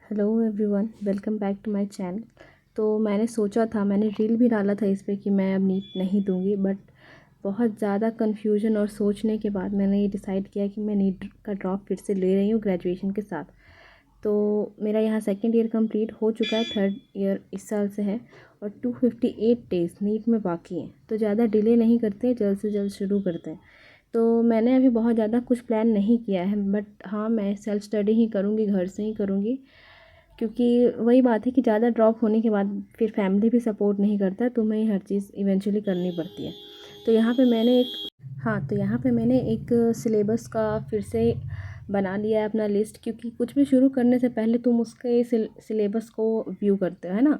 Hello everyone, welcome back to my channel. तो मैंने सोचा था, मैंने रील भी डाला था इस पे कि मैं अब नीट नहीं दूंगी, बट बहुत ज़्यादा कन्फ्यूजन और सोचने के बाद मैंने ये डिसाइड किया कि मैं नीट का ड्रॉप फिर से ले रही हूँ ग्रेजुएशन के साथ। तो मेरा यहाँ सेकेंड ईयर कंप्लीट हो चुका है, थर्ड ईयर इस साल से है और 258 डेज़ नीट में बाकी हैं। तो ज़्यादा डिले नहीं करते, जल्द से जल्द शुरू करते हैं। तो मैंने अभी बहुत ज़्यादा कुछ प्लान नहीं किया है, बट हाँ, मैं सेल्फ स्टडी ही करूँगी, घर से ही करूँगी, क्योंकि वही बात है कि ज़्यादा ड्रॉप होने के बाद फिर फैमिली भी सपोर्ट नहीं करता, तो मैं हर चीज़ इवेंचुअली करनी पड़ती है। तो यहाँ पे मैंने एक तो यहाँ पे मैंने एक सिलेबस का फिर से बना लिया है अपना लिस्ट, क्योंकि कुछ भी शुरू करने से पहले तुम उसके सिलेबस को व्यू करते हो, है ना।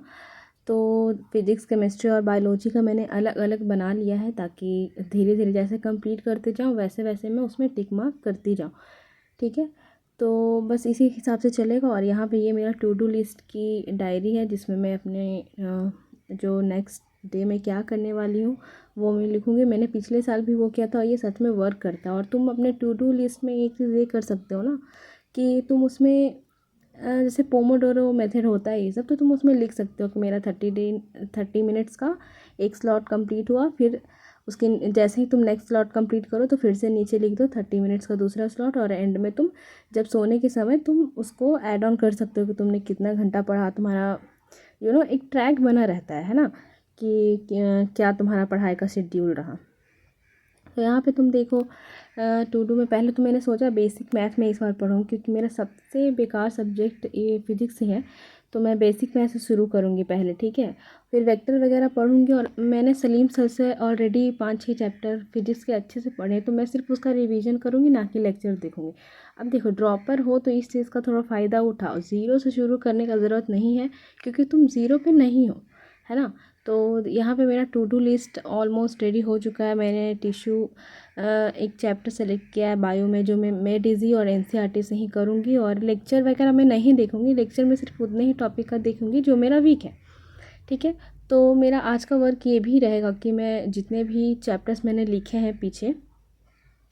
तो फिज़िक्स, केमिस्ट्री और बायोलॉजी का मैंने अलग अलग बना लिया है, ताकि धीरे धीरे जैसे कंप्लीट करते जाऊँ वैसे वैसे मैं उसमें टिक मार्क करती जाऊँ। ठीक है। तो बस इसी हिसाब से चलेगा। और यहाँ पे ये मेरा टू डू लिस्ट की डायरी है, जिसमें मैं अपने जो नेक्स्ट डे में क्या करने वाली हूँ वो मैं लिखूँगी। मैंने पिछले साल भी वो किया था और ये सच में वर्क करता है। और तुम अपने टू डू लिस्ट में एक चीज़ ये कर सकते हो ना, कि तुम उसमें जैसे पोमोडोरो मेथड होता है ये सब, तो तुम उसमें लिख सकते हो कि मेरा 30 मिनट्स का एक स्लॉट कंप्लीट हुआ, फिर उसके जैसे ही तुम नेक्स्ट स्लॉट कंप्लीट करो तो फिर से नीचे लिख दो 30 मिनट्स का दूसरा स्लॉट, और एंड में तुम जब सोने के समय तुम उसको ऐड ऑन कर सकते हो कि तुमने कितना घंटा पढ़ा। तुम्हारा एक ट्रैक बना रहता है ना, कि क्या तुम्हारा पढ़ाई का शेड्यूल रहा। तो यहाँ पे तुम देखो, टू डू में पहले तो मैंने सोचा बेसिक मैथ में इस बार पढ़ूँ, क्योंकि मेरा सबसे बेकार सब्जेक्ट ये फिज़िक्स ही है। तो मैं बेसिक मैथ से शुरू करूँगी पहले, ठीक है। फिर वेक्टर वगैरह पढ़ूँगी। और मैंने सलीम सर से ऑलरेडी 5-6 चैप्टर फिजिक्स के अच्छे से पढ़े, तो मैं सिर्फ उसका रिवीजन करूँगी, ना कि लेक्चर देखूँगी। अब देखो, ड्रॉपर हो तो इस चीज़ का थोड़ा फ़ायदा उठाओ, ज़ीरो से शुरू करने का ज़रूरत नहीं है, क्योंकि तुम ज़ीरो पे नहीं हो, है ना। तो यहाँ पे मेरा to do list almost ready हो चुका है। मैंने टिश्यू एक चैप्टर सेलेक्ट किया है बायो में, जो मैं डीजी और एनसीईआरटी से ही करूँगी। और लेक्चर वगैरह मैं नहीं देखूँगी, लेक्चर में सिर्फ उतने ही टॉपिक का देखूँगी जो मेरा वीक है, ठीक है। तो मेरा आज का वर्क ये भी रहेगा कि मैं जितने भी चैप्टर्स मैंने लिखे हैं पीछे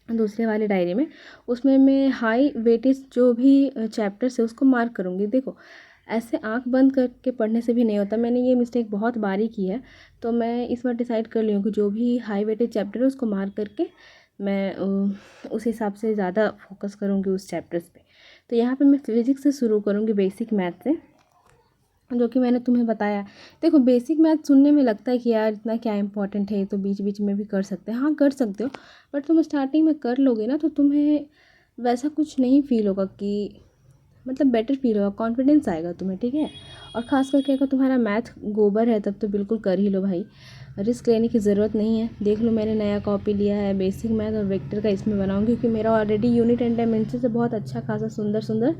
दूसरे वाले डायरी में, उसमें मैं हाई वेटेज जो भी चैप्टर्स है उसको मार्क करूँगी। देखो, ऐसे आंख बंद करके पढ़ने से भी नहीं होता, मैंने ये मिस्टेक बहुत बारी की है। तो मैं इस बार डिसाइड कर ली हूँ कि जो भी हाई वेटेज चैप्टर है उसको मार्क करके मैं उस हिसाब से ज़्यादा फोकस करूँगी उस चैप्टर्स पे। तो यहाँ पे मैं फिज़िक्स से शुरू करूँगी, बेसिक मैथ से, जो कि मैंने तुम्हें बताया। देखो, बेसिक मैथ सुनने में लगता है कि यार इतना क्या इंपॉर्टेंट है, ये तो बीच बीच में भी कर सकते हैं। हाँ, कर सकते हो, बट तुम स्टार्टिंग में कर लोगे ना तो तुम्हें वैसा कुछ नहीं फील होगा, कि मतलब बेटर फील होगा, कॉन्फिडेंस आएगा तुम्हें, ठीक है। और ख़ास करके अगर तुम्हारा मैथ गोबर है तब तो बिल्कुल कर ही लो भाई, रिस्क लेने की ज़रूरत नहीं है। देख लो, मैंने नया कॉपी लिया है बेसिक मैथ और वेक्टर का, इसमें बनाऊंगी, क्योंकि मेरा ऑलरेडी यूनिट एंड डायमेंशन से बहुत अच्छा खासा सुंदर सुंदर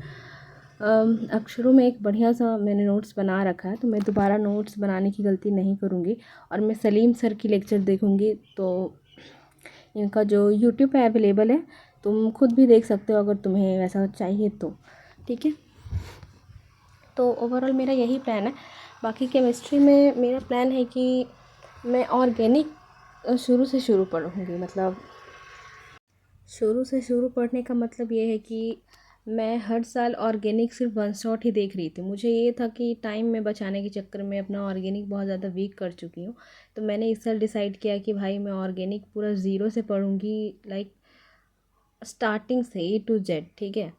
अक्षरों में एक बढ़िया सा मैंने नोट्स बना रखा है। तो मैं दोबारा नोट्स बनाने की गलती नहीं करूँगी। और मैं सलीम सर की लेक्चर देखूँगी। तो इनका जो यूट्यूब पे अवेलेबल है, तुम खुद भी देख सकते हो अगर तुम्हें वैसा चाहिए तो, ठीक है। तो ओवरऑल मेरा यही प्लान है। बाकी केमिस्ट्री में मेरा प्लान है कि मैं ऑर्गेनिक शुरू से शुरू पढ़ूँगी। मतलब शुरू से शुरू पढ़ने का मतलब ये है कि मैं हर साल ऑर्गेनिक सिर्फ वन शॉट ही देख रही थी। मुझे ये था कि टाइम में बचाने के चक्कर में अपना ऑर्गेनिक बहुत ज़्यादा वीक कर चुकी हूँ। तो मैंने इस साल डिसाइड किया कि भाई मैं ऑर्गेनिक पूरा ज़ीरो से पढ़ूँगी, लाइक स्टार्टिंग से A to Z, ठीक है।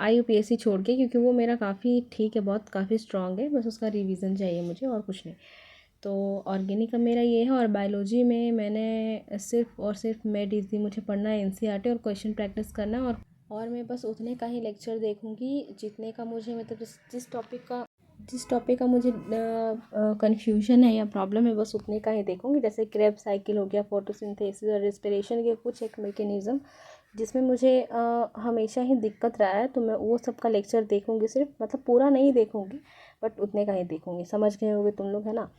IUPAC छोड़ के, क्योंकि वो मेरा काफ़ी ठीक है, बहुत काफ़ी स्ट्रॉन्ग है, बस उसका रिवीजन चाहिए मुझे और कुछ नहीं। तो ऑर्गेनिक का मेरा ये है। और बायोलॉजी में मैंने सिर्फ और सिर्फ मेड इजी मुझे पढ़ना है, एनसीईआरटी और क्वेश्चन प्रैक्टिस करना है। और मैं बस उतने का ही लेक्चर देखूंगी जितने का मुझे, मतलब जिस टॉपिक का मुझे कन्फ्यूजन है या प्रॉब्लम है, बस उतने का ही देखूंगी। जैसे क्रेब्स साइकिल हो गया, फोटोसिंथेसिस और रेस्पिरेशन के कुछ एक मैकेनिज़्म जिसमें मुझे हमेशा ही दिक्कत रहा है, तो मैं वो सब का लेक्चर देखूंगी सिर्फ, मतलब पूरा नहीं देखूंगी, बट उतने का ही देखूंगी। समझ गए होगे तुम लोग, है ना।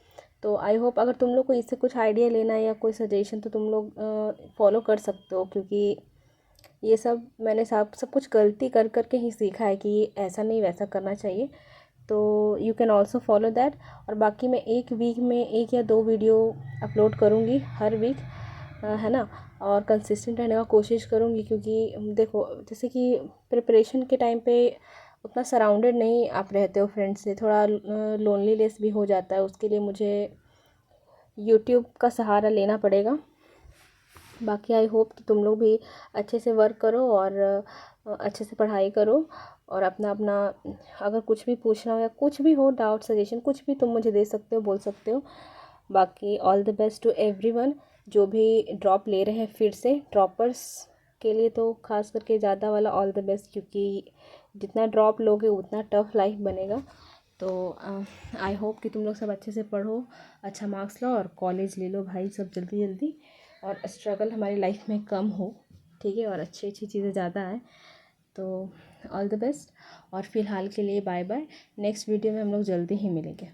तो आई होप अगर तुम लोग को इससे कुछ आइडिया लेना है या कोई सजेशन, तो तुम लोग फॉलो कर सकते हो, क्योंकि ये सब मैंने सब कुछ गलती कर करके ही सीखा है कि ये ऐसा नहीं वैसा करना चाहिए। तो you can also follow that. और बाकी मैं एक वीक में 1 या 2 वीडियो अपलोड करूँगी हर वीक, है ना। और कंसिस्टेंट रहने का कोशिश करूँगी, क्योंकि देखो, जैसे कि प्रिपरेशन के टाइम पे उतना सराउंडेड नहीं आप रहते हो फ्रेंड से, थोड़ा लोनलीनेस भी हो जाता है, उसके लिए मुझे यूट्यूब का सहारा लेना पड़ेगा। बाकी आई होप कि तुम लोग भी अच्छे से वर्क करो और अच्छे से पढ़ाई करो, और अपना अपना अगर कुछ भी पूछना हो या कुछ भी हो, डाउट सजेशन कुछ भी तुम मुझे दे सकते हो, बोल सकते हो। बाकी all the best to everyone जो भी ड्रॉप ले रहे हैं फिर से, ड्रॉपर्स के लिए तो खास करके ज़्यादा वाला ऑल द बेस्ट, क्योंकि जितना ड्रॉप लोगे उतना टफ लाइफ बनेगा। तो आई होप कि तुम लोग सब अच्छे से पढ़ो, अच्छा मार्क्स लो और कॉलेज ले लो भाई सब जल्दी जल्दी, और स्ट्रगल हमारी लाइफ में कम हो, ठीक है, और अच्छी अच्छी चीज़ें ज़्यादा आए। तो ऑल द बेस्ट, और फ़िलहाल के लिए बाय बाय। नेक्स्ट वीडियो में हम लोग जल्दी ही मिलेंगे।